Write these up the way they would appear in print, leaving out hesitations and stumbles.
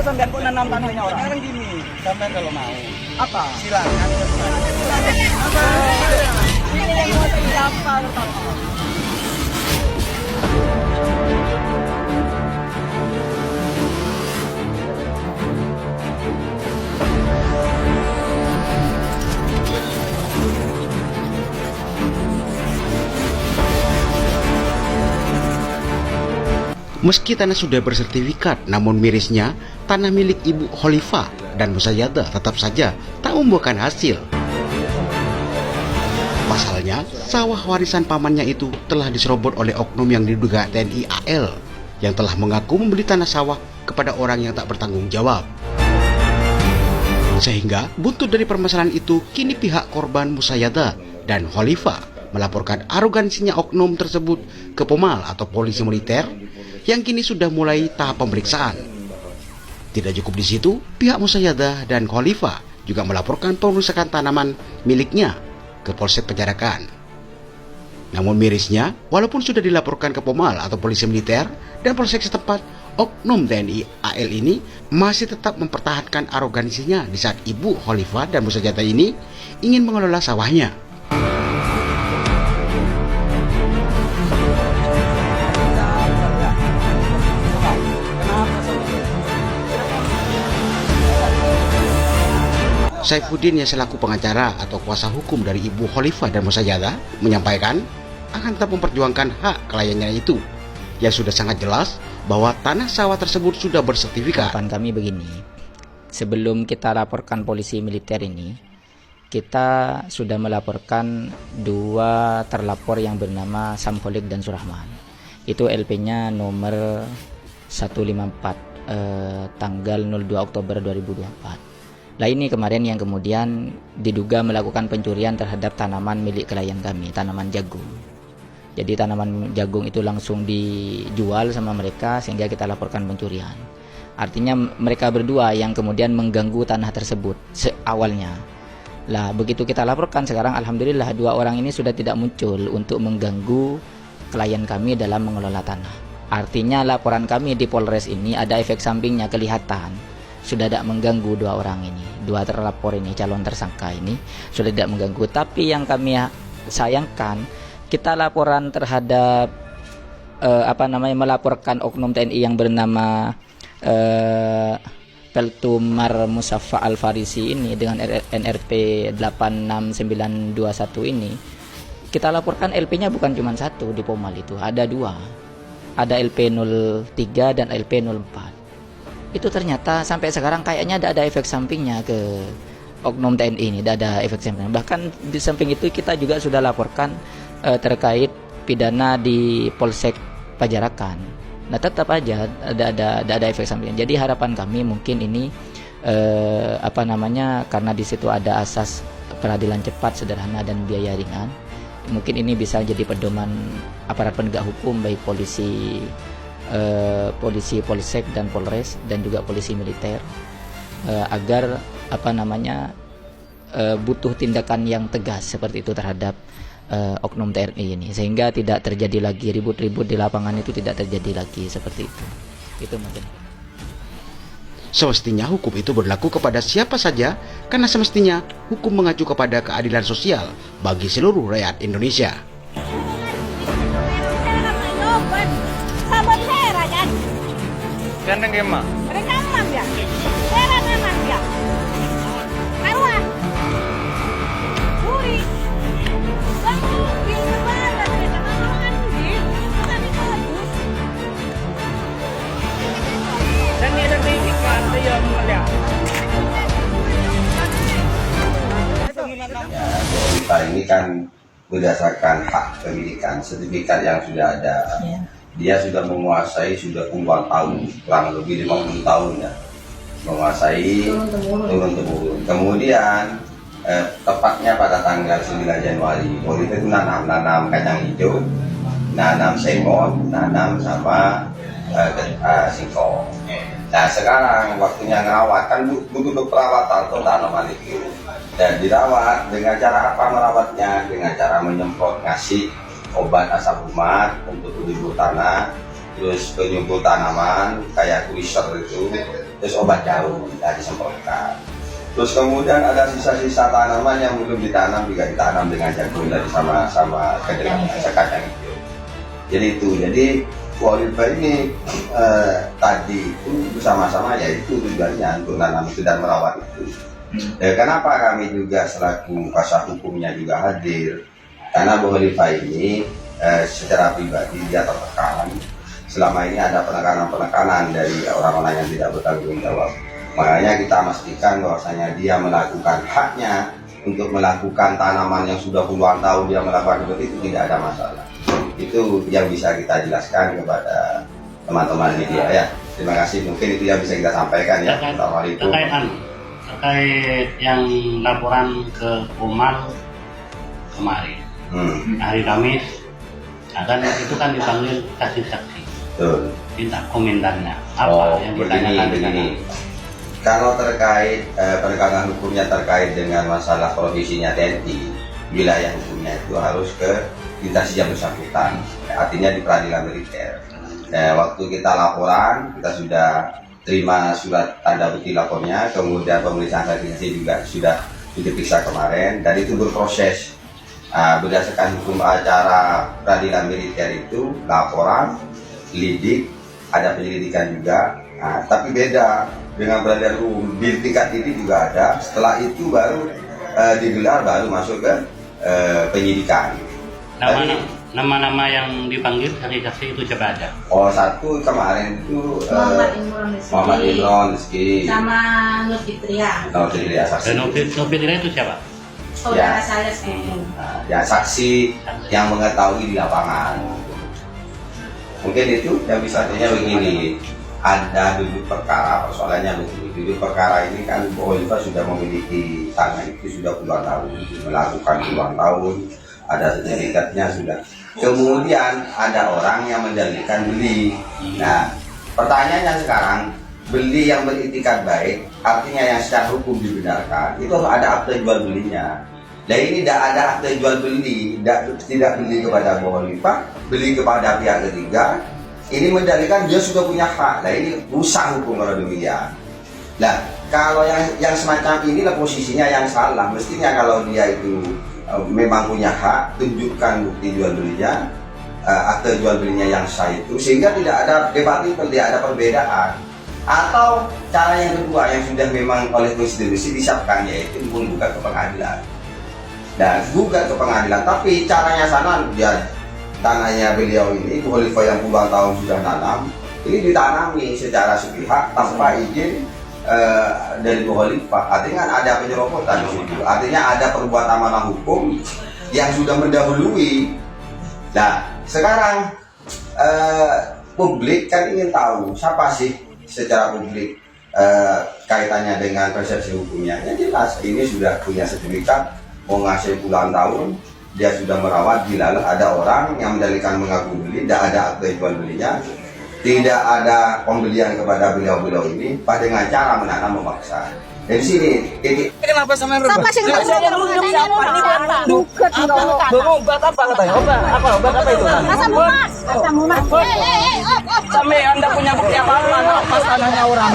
sampean kok nanam tanahnya orang? Sekarang gini, sampean kalau mau, Apa? silakan. Ini yang mau siapa? Meski tanah sudah bersertifikat, namun mirisnya tanah milik Ibu Khalifah dan Musayyadah tetap saja tak membuahkan hasil. Pasalnya, sawah warisan pamannya itu telah diserobot oleh oknum yang diduga TNI AL yang telah mengaku membeli tanah sawah kepada orang yang tak bertanggung jawab. Sehingga buntut dari permasalahan itu, kini pihak korban Musayyadah dan Khalifah melaporkan arogansinya oknum tersebut ke Pomal atau polisi militer yang kini sudah mulai tahap pemeriksaan. Tidak cukup di situ, pihak Musayyadah dan Khalifah juga melaporkan perusakan tanaman miliknya ke Polsek Penjarakan. Namun mirisnya, walaupun sudah dilaporkan ke Pomal atau polisi militer dan polsek setempat, oknum TNI AL ini masih tetap mempertahankan arogansinya di saat Ibu Khalifah dan Musayyadah ini ingin mengelola sawahnya. Saifuddin yang selaku pengacara atau kuasa hukum dari Ibu Khalifah dan Musayyadah menyampaikan akan tetap memperjuangkan hak kliennya itu yang sudah sangat jelas bahwa tanah sawah tersebut sudah bersertifikat. Harapan kami begini, sebelum kita laporkan polisi militer ini, kita sudah melaporkan dua terlapor yang bernama Samholik dan Surahman. Itu LP-nya nomor 154 tanggal 02 Oktober 2024. Lah ini kemarin yang kemudian diduga melakukan pencurian terhadap tanaman milik klien kami, tanaman jagung. Jadi tanaman jagung itu langsung dijual sama mereka sehingga kita laporkan pencurian. Artinya mereka berdua yang kemudian mengganggu tanah tersebut awalnya. Lah begitu kita laporkan sekarang alhamdulillah dua orang ini sudah tidak muncul untuk mengganggu klien kami dalam mengelola tanah. Artinya laporan kami di Polres ini ada efek sampingnya, kelihatan sudah tidak mengganggu dua orang ini, dua terlapor ini, calon tersangka ini sudah tidak mengganggu. Tapi yang kami sayangkan, kita laporan terhadap melaporkan oknum TNI yang bernama Peltumar Musaffa Al-Farisi ini dengan NRP 86921 ini, kita laporkan LP-nya bukan cuma satu di Pomal itu, ada dua, ada LP 03 dan LP 04. Itu ternyata sampai sekarang kayaknya ada efek sampingnya ke oknum TNI ini, ada efek sampingnya. Bahkan di samping itu kita juga sudah laporkan terkait pidana di Polsek Penjarakan. Nah tetap aja ada efek sampingnya. Jadi harapan kami mungkin ini karena di situ ada asas peradilan cepat, sederhana dan biaya ringan. Mungkin ini bisa jadi pedoman aparat penegak hukum baik polisi Polsek dan Polres dan juga polisi militer agar butuh tindakan yang tegas seperti itu terhadap oknum TNI ini sehingga tidak terjadi lagi ribut-ribut di lapangan, itu tidak terjadi lagi seperti itu mungkin. Semestinya hukum itu berlaku kepada siapa saja karena semestinya hukum mengacu kepada keadilan sosial bagi seluruh rakyat Indonesia. Gandeng Gema. Rekaman ya. Rekaman ya. Arwah. Buri. Kamu gimana dari teman-teman ini? Bukan itu bagus. Dan ini ada ikan yang mulia. Kita ini kan berdasarkan hak pemilikan, sertifikat yang sudah ada. Dia sudah menguasai sudah puluhan tahun, kurang lebih 50 tahun ya, menguasai turun-temurun. Kemudian tepatnya pada tanggal 9 Januari, waktu itu nanam kacang hijau, nanam semon, nanam sama singkong. Nah sekarang waktunya ngerawat, kan butuh perawatan untuk tanaman itu. Dan dirawat dengan cara apa merawatnya? Dengan cara menyemprot, ngasih obat asam umat untuk penyumbur tanah, terus penyumbur tanaman kayak kuiser itu, terus obat daun tidak disemprotkan. Terus kemudian ada sisa-sisa tanaman yang belum ditanam juga ditanam dengan jagung tadi sama kedelai sekat yang hijau. Jadi itu, jadi Oliva ini tadi itu bersama-sama yaitu tujuannya untuk nanam itu dan merawat itu. Kenapa kami juga selaku kuasa hukumnya juga hadir? Karena Bu Oliva ini secara pribadi dia tertekan. Selama ini ada penekanan-penekanan dari orang-orang yang tidak bertanggung jawab. Makanya kita memastikan bahwasanya dia melakukan haknya untuk melakukan tanaman yang sudah puluhan tahun dia melakukan itu tidak ada masalah. Itu yang bisa kita jelaskan kepada teman-teman media ya. Terima kasih, mungkin itu yang bisa kita sampaikan ya. Terkait yang laporan ke Pomal kemarin hari Kamis, kan itu kan dipanggil saksi-saksi. Betul. Minta komentarnya apa yang ditanyakan begini. Kalau terkait penegakan hukumnya terkait dengan masalah profesinya TNI, wilayah hukumnya itu harus ke instansi yang bersangkutan, artinya di peradilan militer. Waktu kita laporan, kita sudah terima surat tanda bukti lapornya, kemudian pemeriksaan saksi juga sudah diperiksa kemarin, dan itu berproses. Berdasarkan hukum acara peradilan militer itu laporan, lidik, ada penyelidikan juga, tapi beda dengan peradilan umum di tingkat ini juga ada. Setelah itu baru digelar, baru masuk ke penyidikan. Nama-nama yang dipanggil saksi-saksi itu coba ada. Oh, satu kemarin itu Muhammad Imron Rizky sama Nur Fitria. Nur Fitria saksi. Nur Fitria itu siapa? Saudara saya sendiri. Ya, saksi yang mengetahui di lapangan. Mungkin itu yang bisa artinya begini. Ada duduk perkara, persoalannya begini. Duduk perkara ini kan Bu Oliva sudah memiliki tanah itu sudah puluhan tahun, melakukan puluhan tahun, ada sertifikatnya sudah. Kemudian ada orang yang mendalilkan beli. Nah, pertanyaannya sekarang, beli yang beritikat baik, artinya yang secara hukum dibenarkan, itu harus ada akte jual belinya. Nah, ini tidak ada akte jual beli, tidak beli kepada Bu Oliva, beli kepada pihak ketiga. Ini mendalilkan dia sudah punya hak. Nah, ini rusak hukum kalau demikian. Nah, kalau yang semacam inilah posisinya yang salah. Mestinya kalau dia itu memang punya hak, tunjukkan bukti jual belinya, akte jual belinya yang sah itu, sehingga tidak ada debat, tidak ada perbedaan. Atau cara yang kedua yang sudah memang oleh konstitusi disiapkan, yaitu menggugat ke pengadilan. Dan gugat ke pengadilan, tapi caranya sana dia tanahnya beliau ini, Bu Oliva yang puluhan tahun sudah nanam, ini ditanami secara sepihak tanpa izin dari Bu Oliva. Artinya ada penyerobotan di situ. Artinya ada perbuatan amanah hukum yang sudah mendahului. Nah, sekarang publik kan ingin tahu siapa sih secara publik kaitannya dengan persepsi hukumnya. Yang jelas ini sudah punya sertifikat, mau ngasih puluhan tahun, dia sudah merawat, dilalah ada orang yang mendalilkan mengaku beli, tidak ada akte jual belinya, tidak ada pembelian kepada beliau-beliau ini, pada dengan cara menanam memaksa. Dari sini, ini Kenapa sama Siapa sih yang obat apa katanya? Obat apa itu? Asam emas. Asam emas. Sampai Anda punya bukti apa? Pas tanahnya orang.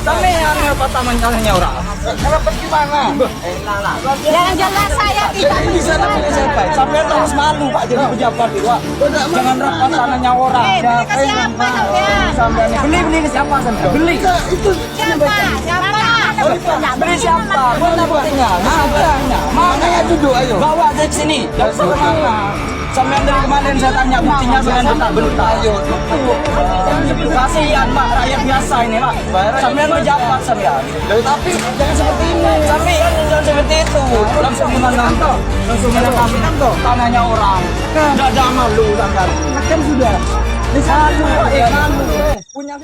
Sampai yang pas tanahnya orang. Kenapa gimana? Yang jelas saya tidak Bisa namanya siapa? Sampai terus malu Pak jadi pejabat itu. Jangan rapat tanahnya orang. mereka siapa Sampai beli ke siapa sampai? Beli. Itu siapa? beli siapa? Mana buktinya? Mana ya duduk ayo. Bawa aja ke sini. Dari mana? Sampai dari kemarin saya tanya buktinya dengan bentar-bentar. Ayo. Kasihan Pak, rakyat biasa ini Pak. Sampai pejabat sampai. Tapi jangan seperti ini. Tapi jangan seperti itu. Langsung menanam toh. Langsung menanam toh. Tanahnya orang. Tidak ada malu sampai. Kan sudah. Malu. Punya